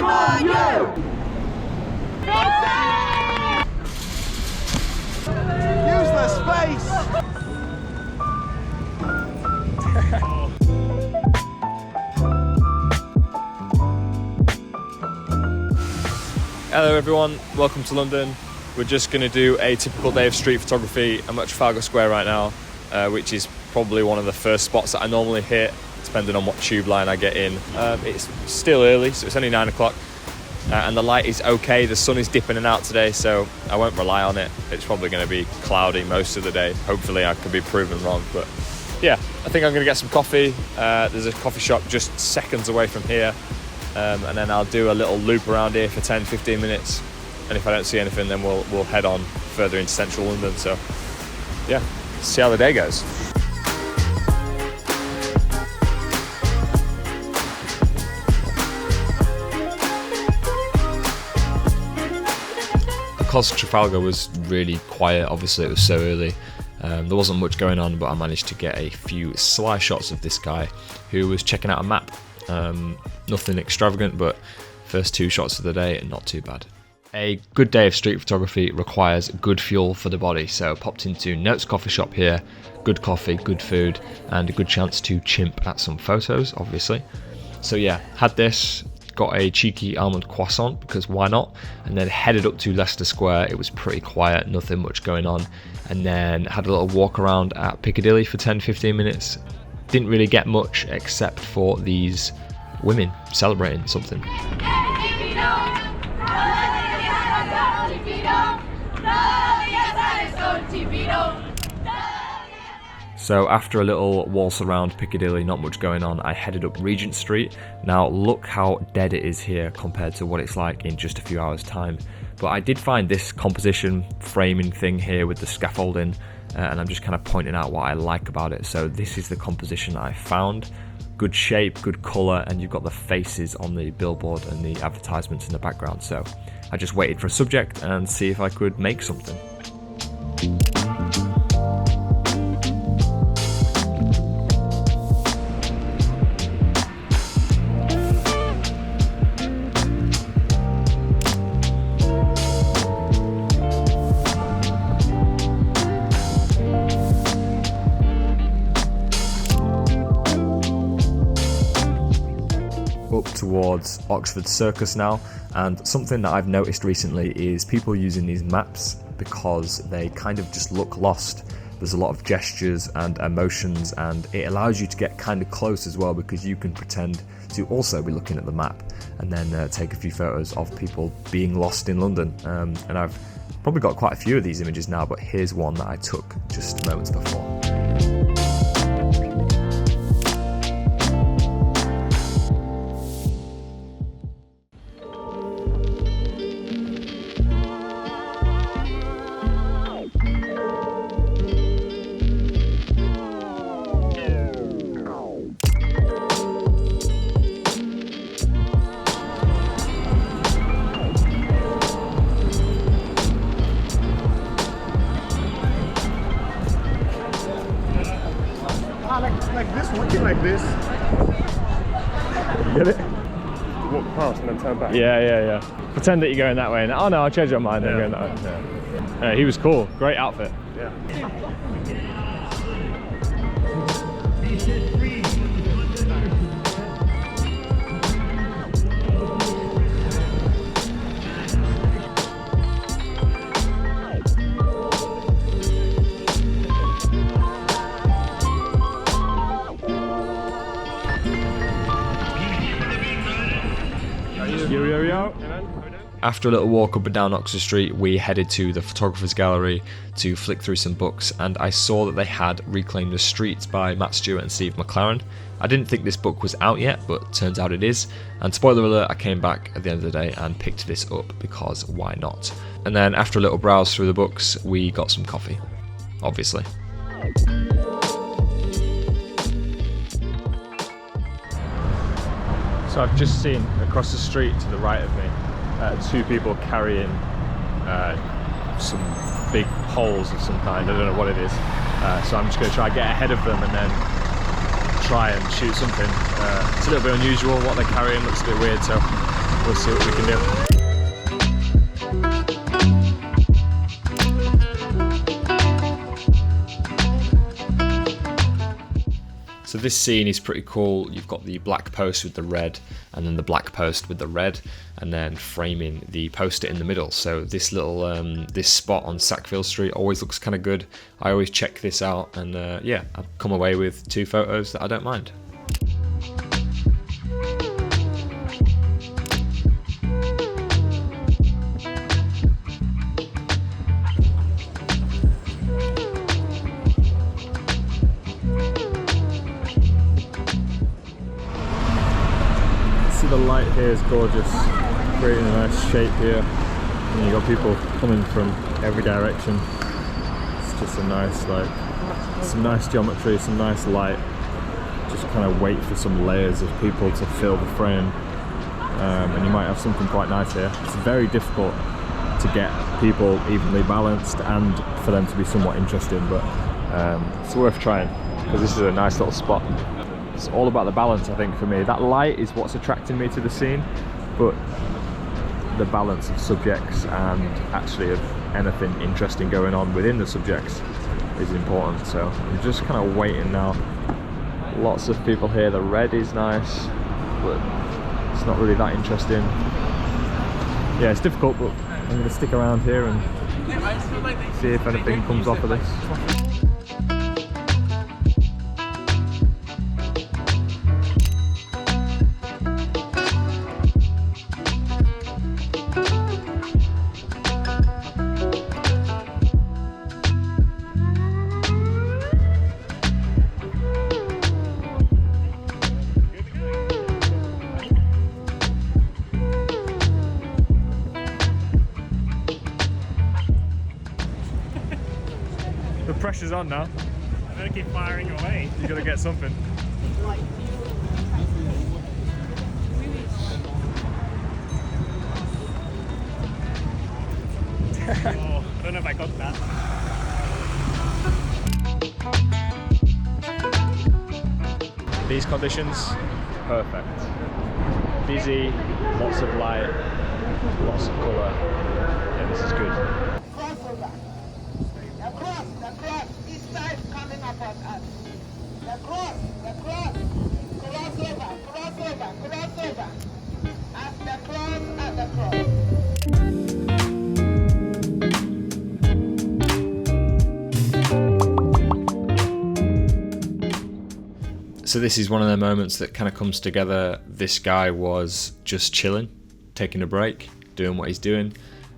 on you! Use the space! Hello everyone, welcome to London. We're just going to do a typical day of street photography. I'm at Trafalgar Square right now, which is probably one of the first spots that I normally hit, depending on what tube line I get in. It's still early, so it's only 9 o'clock, and the light is okay. The sun is dipping in and out today, so I won't rely on it. It's probably going to be cloudy most of the day. Hopefully I could be proven wrong, but yeah, I think I'm going to get some coffee. There's a coffee shop just seconds away from here. And then I'll do a little loop around here for 10-15 minutes, and if I don't see anything, then we'll head on further into central London. So yeah, see how the day goes. Because Trafalgar was really quiet, obviously it was so early, there wasn't much going on, but I managed to get a few sly shots of this guy who was checking out a map. Nothing extravagant, but first 2 shots of the day, not too bad. A good day of street photography requires good fuel for the body, so popped into Notes coffee shop here. Good coffee, good food, and a good chance to chimp at some photos, obviously. So yeah, had this, got a cheeky almond croissant, because why not, and then headed up to Leicester Square. It was pretty quiet, nothing much going on, and then had a little walk around at Piccadilly for 10-15 minutes. Didn't really get much except for these women celebrating something. So after a little waltz around Piccadilly, not much going on, I headed up Regent Street. Now look how dead it is here compared to what it's like in just a few hours time. But I did find this composition framing thing here with the scaffolding, and I'm just kind of pointing out what I like about it. So this is the composition that I found. Good shape, good colour, and you've got the faces on the billboard and the advertisements in the background. So I just waited for a subject and see if I could make something. Up towards Oxford Circus now, and something that I've noticed recently is people using these maps because they kind of just look lost. There's a lot of gestures and emotions, and it allows you to get kind of close as well, because you can pretend to also be looking at the map and then take a few photos of people being lost in London. And I've probably got quite a few of these images now, but here's one that I took just moments before. Like this, looking like this. Get it? Walk past and then turn back. Yeah. Pretend that you're going that way, and oh no, I'll change your mind. Yeah. I'm going that way. Yeah. He was cool. Great outfit. Yeah. After a little walk up and down Oxford Street, we headed to the Photographer's Gallery to flick through some books, and I saw that they had Reclaim the Streets by Matt Stewart and Steve McLaren. I didn't think this book was out yet, but turns out it is, and spoiler alert, I came back at the end of the day and picked this up because why not? And then after a little browse through the books, we got some coffee, obviously. So I've just seen across the street to the right of me 2 people carrying some big poles of some kind. I don't know what it is. So I'm just going to try and get ahead of them and then try and shoot something. It's a little bit unusual, what they're carrying looks a bit weird, so we'll see what we can do. So this scene is pretty cool. You've got the black post with the red, and then the black post with the red, and then framing the poster in the middle. So this little this spot on Sackville Street always looks kind of good. I always check this out, and yeah, I've come away with 2 photos that I don't mind. The light here is gorgeous, creating a nice shape here, and you've got people coming from every direction. It's just a nice, like, some nice geometry, some nice light. Just kind of wait for some layers of people to fill the frame, and you might have something quite nice here. It's very difficult to get people evenly balanced and for them to be somewhat interesting, but it's worth trying because this is a nice little spot. It's all about the balance, I think, for me. That light is what's attracting me to the scene, but the balance of subjects and actually of anything interesting going on within the subjects is important. So I'm just kind of waiting now. Lots of people here. The red is nice, but it's not really that interesting. Yeah, it's difficult, but I'm going to stick around here and see if anything comes off of this. The pressure's on now. I'm gonna keep firing away. You gotta get something. Oh, don't know if I got that. These conditions, perfect. Busy, lots of light, lots of colour. Yeah, this is good. The cross, each side coming up on us. The cross, crossover. At the cross. So this is one of the moments that kind of comes together. This guy was just chilling, taking a break, doing what he's doing.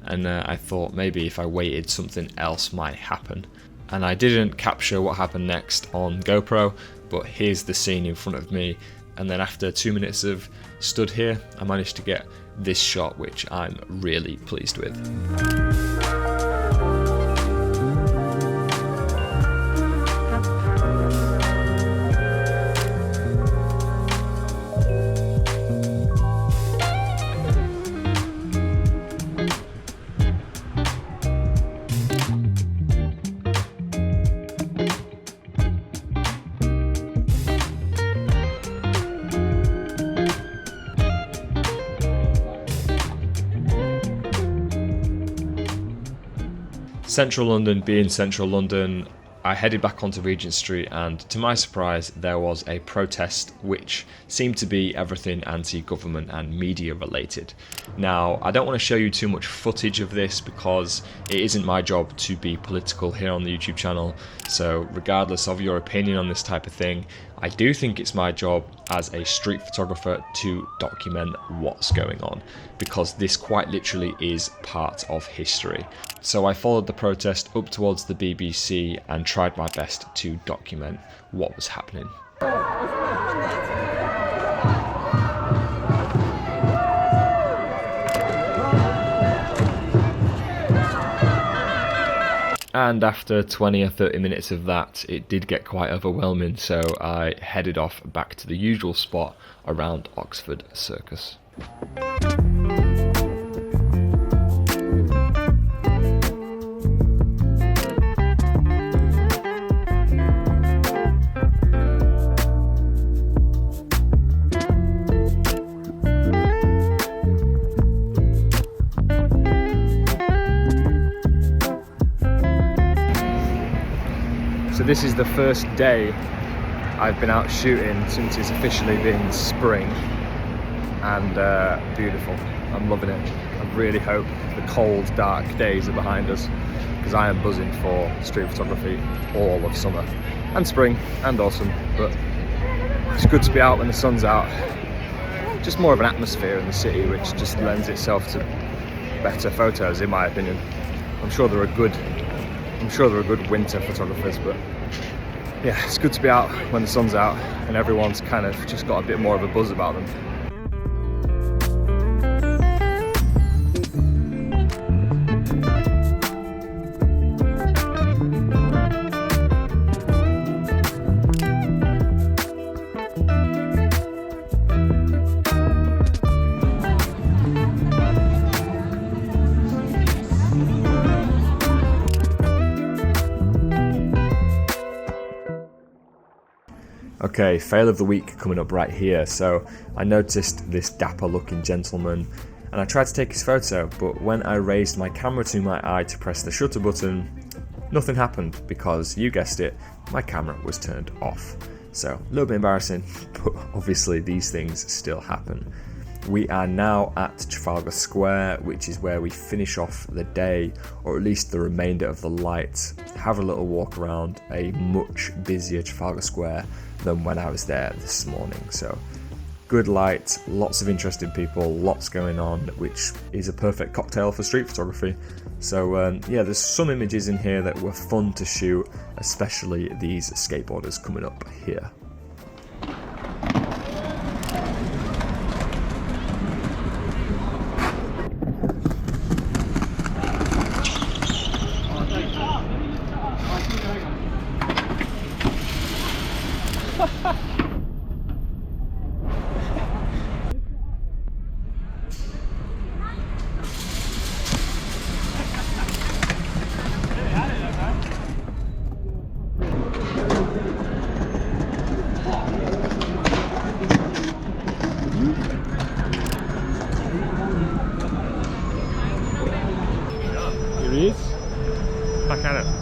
And I thought maybe if I waited, something else might happen. And I didn't capture what happened next on GoPro, but here's the scene in front of me. And then after 2 minutes of stood here, I managed to get this shot, which I'm really pleased with. Central London being Central London, I headed back onto Regent Street, and to my surprise there was a protest which seemed to be everything anti-government and media related. Now, I don't want to show you too much footage of this because it isn't my job to be political here on the YouTube channel, so regardless of your opinion on this type of thing, I do think it's my job as a street photographer to document what's going on, because this quite literally is part of history. So I followed the protest up towards the BBC and tried my best to document what was happening. And after 20 or 30 minutes of that, it did get quite overwhelming, so I headed off back to the usual spot around Oxford Circus. So this is the first day I've been out shooting since it's officially been spring, and beautiful. I'm loving it. I really hope the cold, dark days are behind us, because I am buzzing for street photography all of summer and spring and autumn. But it's good to be out when the sun's out. Just more of an atmosphere in the city, which just lends itself to better photos, in my opinion. I'm sure there are good winter photographers, but yeah, it's good to be out when the sun's out and everyone's kind of just got a bit more of a buzz about them. Okay, fail of the week coming up right here. So I noticed this dapper looking gentleman and I tried to take his photo, but when I raised my camera to my eye to press the shutter button, nothing happened because, you guessed it, my camera was turned off. So a little bit embarrassing, but obviously these things still happen. We are now at Trafalgar Square, which is where we finish off the day, or at least the remainder of the light. Have a little walk around a much busier Trafalgar Square than when I was there this morning. So good light, lots of interested people, lots going on, which is a perfect cocktail for street photography. So yeah, there's some images in here that were fun to shoot, especially these skateboarders coming up here. Here he is. Back at it.